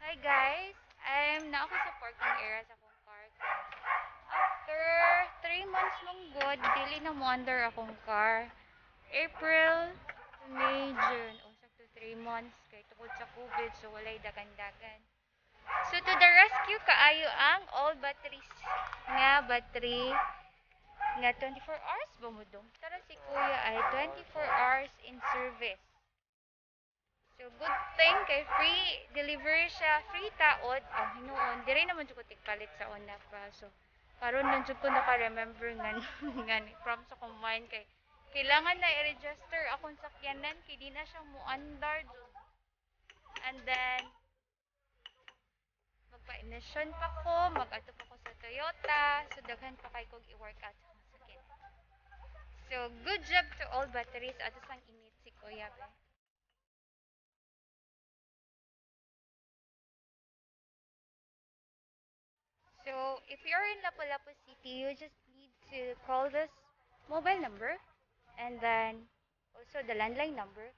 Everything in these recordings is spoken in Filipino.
Hi guys, I'm na ako sa parking area sa akong car. After 3 months mong good, dili na mo under akong car. April, May, June. O sakto 3 months kay tungod sa COVID so walay dagan-dagan. So to the rescue kaayo ang all batteries nga battery nga 24 hours ba mo dong? Tara si Kuya ay 24 hours in service. So, good thing kay free delivery siya, free taod. Ang hinuon, di rin naman jud ko tigpalit sa una pa. So, karon lang jud ko naka-remember nga from sa kong mind kay kailangan na i-register akong sakyanan kay di na siya muandar jud. And then magpa-emission pa ko, mag-ato pa ko sa Toyota, so daghan pa kay kog i-workout sa akong sakyanan. So, good job to all batteries. Ato sang init si Kuya be. So, if you're in Lapu-Lapu City, you just need to call this mobile number and then also the landline number.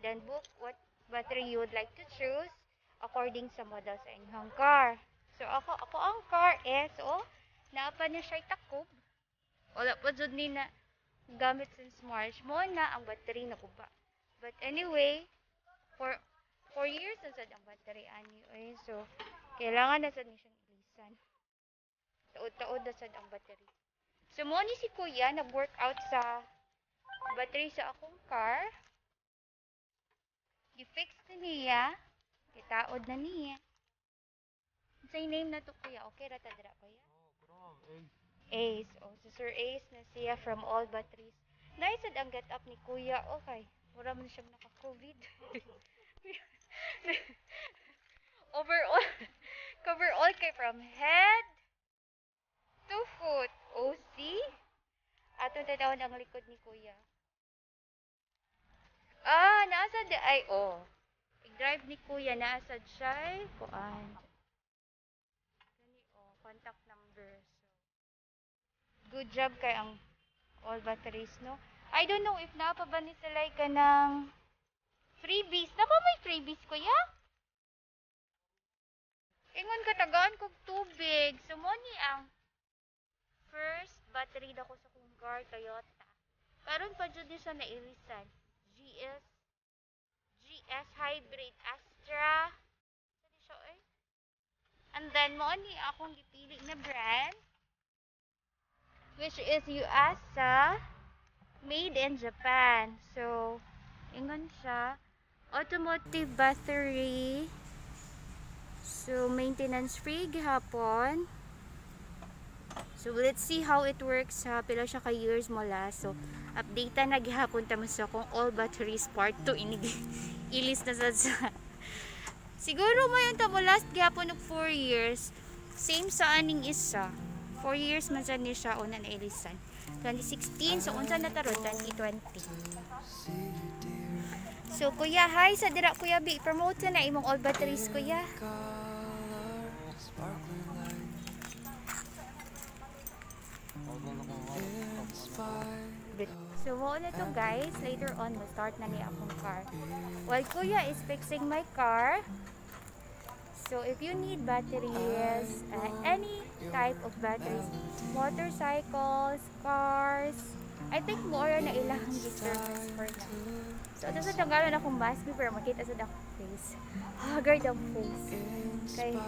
Then book what battery you would like to choose according sa model sa inyong car. So, ako ang car is, naapa niya siya takop. Wala pa dyan ni na gamit since March. Mo na ang battery na kuba. But anyway, for 4 years na sad ang battery ani. So, kailangan na sad ni siyang ilisan. Taod-taod na sad ang battery. So, mo ni si Kuya nag-workout sa battery sa akong car. I-fix na niya. Kitaod na niya. Sa name na to Kuya. Okay ra ta dira Kuya? Ace. Oh, so Sir Ace na siya from all batteries. Nice ang get up ni Kuya. Okay. Wala man siyang naka-COVID. Overall, cover all kay from head to foot. Oh, see? Atong tatawon ang likod ni Kuya. Nasa di ay, I-drive ni Kuya, nasa siya, kuan. Contact number. So, good job kay ang all batteries, no? I don't know if napa ba ni sila ka ng freebies. Napa may freebies, Kuya? Ingon katagaan kog tubig. So, mo ni ang first battery dako sa kong car, Toyota. Karon pa jud ni siya nailisan. GS Hybrid Astra. Saan siya eh? And then, mo ni akong gipili na brand, which is YUASA, made in Japan. So, ingon siya, automotive battery. So, maintenance free gihapon. So, let's see how it works ha. Pila siya ka years mula. So, update na gihapon tamo sa kung all batteries part 2 ilis na sa siguro mo yung tamo last gihapon og 4 years. Same sa aning isa. 4 years man sa ni siya una na ilisan. 2016 so unsa na taron 2020. So Kuya, hi sa dira Kuya B. Promote na imong all batteries Kuya. So, mo na to guys. Later on, we'll start na niya akong car. While Kuya is fixing my car, so if you need batteries, any type of batteries, motorcycles, cars, I think more na ilang service for now. So, ito sa tanggalan akong mask pero makita sa akong face. Haggard ang face. Kaya,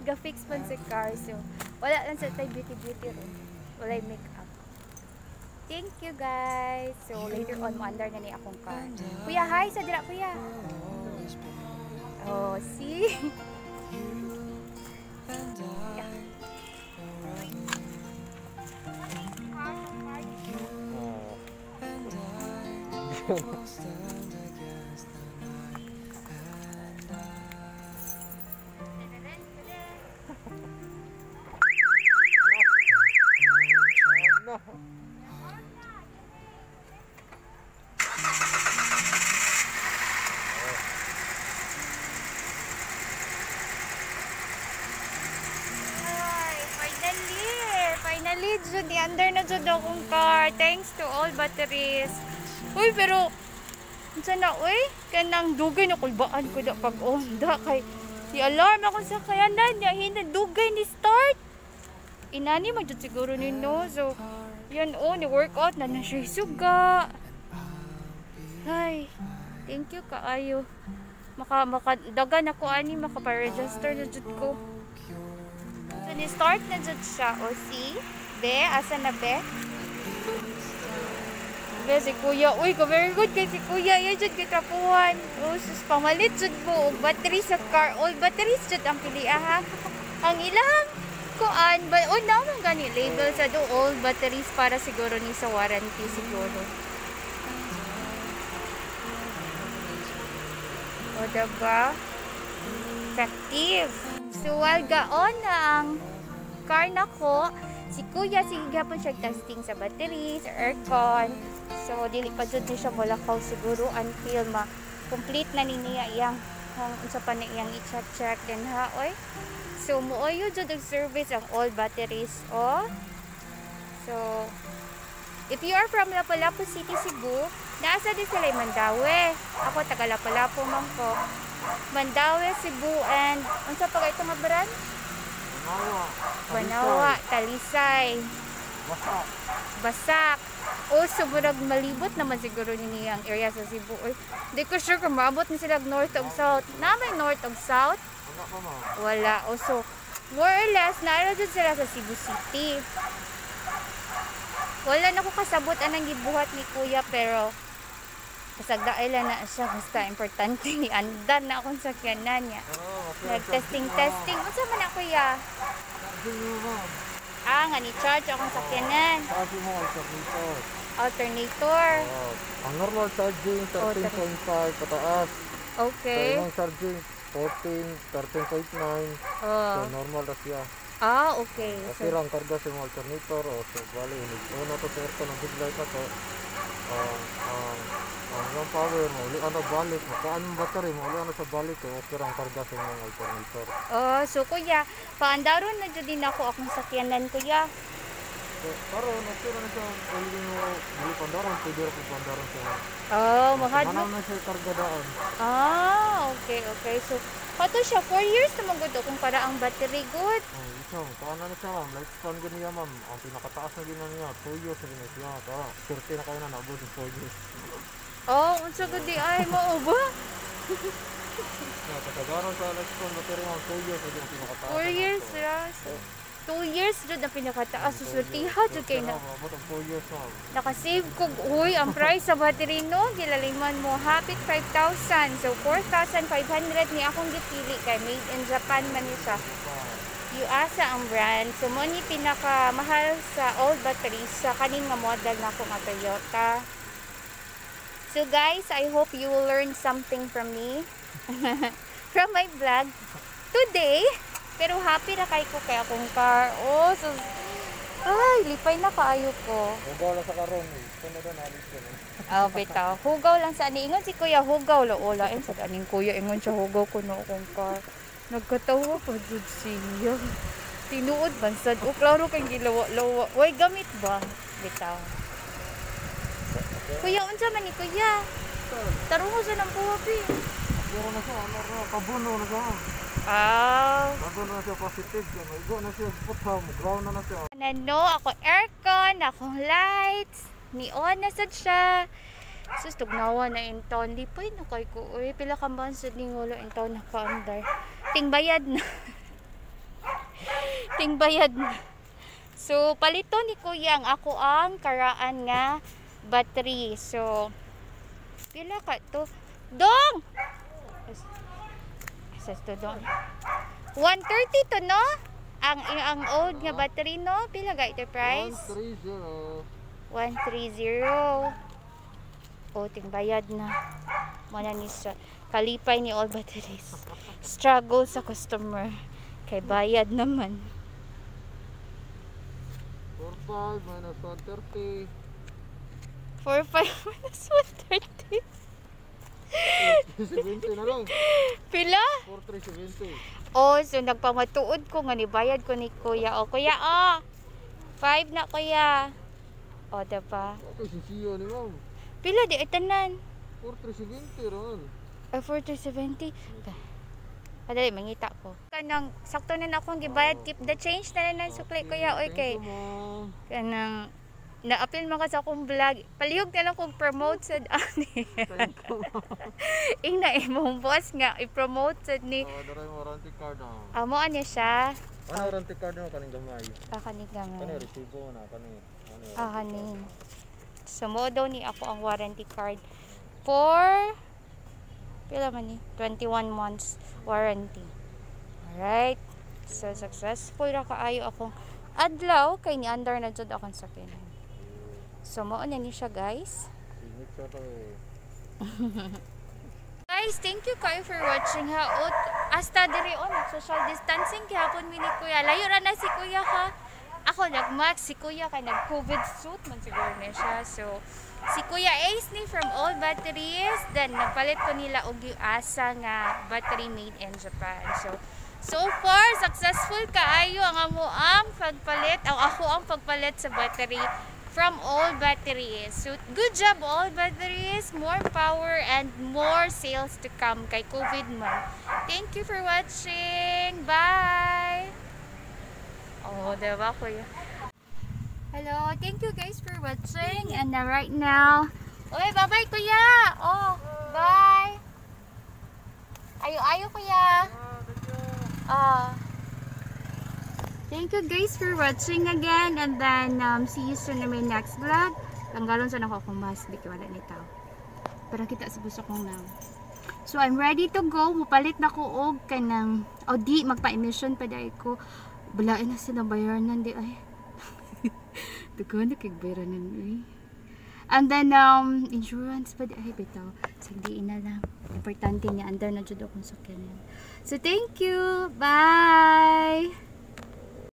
ga-fix man sa car. So, wala lang sa tayo beauty room. Wala yung makeup. Thank you guys. So later on mo-under na ni akong car. Kuya, hi sa dira Kuya. Oh, see? Yeah. Finally, jud under na jud akong car. Thanks to all batteries. Uy, pero unsa na uy? Kanang dugay na kulbaan ko da pag onda kay Si alarm ako sa kayanan niya. Hinadugay ni start. Inani magyud siguro nino. So, yan o. Ni-workout na na siya suga. Ay, thank you kaayo. Makadagan ako ani. Makaparegister na jud ko. So, ni-start na jud siya. O, see? Be, asa na be? Be, si kuya. Uy, very good kay si kuya. Yan jud kitapuhan. O, sus, pamalit jud mo. Battery sa car. All batteries jud ang piliya ha. Ang ilang kuan. O, naman gani. Label sa do. All batteries para siguro ni sa warranty siguro. O, diba? Effective. So, while gaon na ang car na ko, si kuya, sige gapon siya testing sa battery, sa aircon. So, dili pa dyan siya malakaw siguro until ma-complete na niya iyang unsa pa na iyang i-check din ha, oy. So, muoyo dyan ang service ang all batteries, oh. So, if you are from Lapu-Lapu City, Cebu, naasa din sila Mandaue. Ako, taga Lapu-Lapu man ko. Mandaue, Cebu, and unsa pa ito nga brand? Banawa, Talisay, Basak. O, sobrang malibot naman siguro niya ang area sa Cebu. Hindi ko sure kung maabot na sila north o south. Namay north o south? Wala. O, so, more or less, naara dyan sila sa Cebu City. Wala na ko kasabot anang gibuhat ni kuya, pero kasagdaila na siya. Basta importante ni andan na akong sakyanan niya. Nag-testing. Unsa man na kuya? Nga ni-charge akong sakyanan. Sabi mo, Alternator. Ang normal charging, 13.5 pataas. Okay. So, yung charging, 14, 13.9. So, normal na siya. Okay. Kasi lang karga sa mga alternator. So, bali, una to sa aircon ng big light na to. Yung power mo, uli ano balik, makaan yung battery mo, uli ano sa balik, okay lang karga sa mga alternator. So kuya, paandaron na dyan din ako akong sakyanan kuya. So, karon, okay na siya, uli mo, uli pandaron, pwede rin pandaron siya. Mahal mo? Manaw na siya karga daan. Okay. So, pato siya, 4 years na magod kung para ang battery good. Ikaw, kaan na siya ma'am, lifespan ganyan ma'am, ang pinakataas na gina niya, 2 years na gina siya, swerte na kayo na naabot ng 4 years. Unsa gud di ay mo ba? Kasagaran sa lifespan battery ma'am, 2 years na gina pinakataas. 4 years na. So, 2 years jud ang pinakataas. Susultiha jud kay na. Abot ang 4 years ma'am. Nakasave ko, ang price sa battery no, gilaliman mo, hapit 5,000. So, 4,500 ni akong gipili kay made in Japan man ni siya. YUASA ang brand. So, mo ni pinakamahal sa all batteries sa kaning nga model na ko nga Toyota. So, guys, I hope you will learn something from me. From my vlog today. Pero happy na kay ko kay akong car. So, lipay na kaayo ko. Hugaw lang sa karon eh. Kano doon alis ko. Bitaw. Hugaw lang sa ani. Ingon si kuya, hugaw la ola. Sa aning kuya, ingon siya hugaw ko no akong car. Nagkatawa pa jud siya. Tinuod bansad. Klaro kay gilawa-lawa. Way gamit ba? Bitaw. Kuya, unsa man ni kuya? Tarungo sa nang buhabi. Pero na siya, kabuno na siya. Kabuno na siya positive. Maigo na siya, putham, ground na siya. Ako aircon, akong lights. Neon na sad siya. Sus, tugnawa na in town. Di pa yun kay ko. Pila ka ba sa wala in town naka-under. Tingbayad na. Tingbayad na. So, palito ni kuya ako ang karaan nga battery. So, pila ka to? Dong! Asas to dong. 130 to no? Ang old nga battery no? Pila ga ito price? 130. Tingbayad na. Mana ni sa kalipay ni all batteries. Struggle sa customer. Kay bayad naman. 45 minus 130. 45 minus 130. 70 na lang. Pila? 4370. So nagpamatuod ko nga nibayad ko ni kuya. Kuya, 5 na kuya. Diba? Sisiyo ni ma'am. Pila di tanan? 4370 ron. 4370. Padali, mangita ko. Kanang, sakto na akong gibayad, keep the change na lang sukli kuya, oy kay. Kanang, na-appeal man ka sa akong vlog. Palihog na lang kong promote sa ani. Ing na imong boss nga, i-promote sa ni. Daray mo, warranty card na. Amo ano siya? Ano warranty card na kaning gamay? Kaning gamay. Kani resibo na, kani. Kaning. Sumodo ni ako ang warranty card for pila man ni 21 months warranty. Alright, so successful ra kaayo akong adlaw kay ni under na jud akong sakyanan. So mao na ni siya guys. Guys, thank you kayo for watching ha. Hasta diri on social distancing gihapon mi ni kuya. Layo ra na si kuya ha. Ako nag-mask, si kuya kay nag-COVID suit man siguro na siya. So, si Kuya Ace ni from All Batteries. Then, nagpalit ko nila og YUASA nga battery made in Japan. So far, successful kaayo ang amo ang pagpalit. Ako ang pagpalit sa battery from All Batteries. So, good job All Batteries. More power and more sales to come kay COVID man. Thank you for watching. Bye! Oh, diba kuya? Hello, thank you guys for watching. And right now, oy, bye-bye kuya! Oh, bye! Ayo kuya! Thank you guys for watching again. And then, see you soon in my next vlog. Tanggalon sa nako akong mask. Di wala ni tao. Para kita sa buso kong lang. So, I'm ready to go. Mupalit na ko og kanang, di, magpa-emission pa dahil ko. Balain na sila bayaran di ay. Daghan na kay bayaran ay. And then insurance pa di ay bitaw. Sagdiin na lang. Importante niya under na jud akong sakyanan. So thank you. Bye.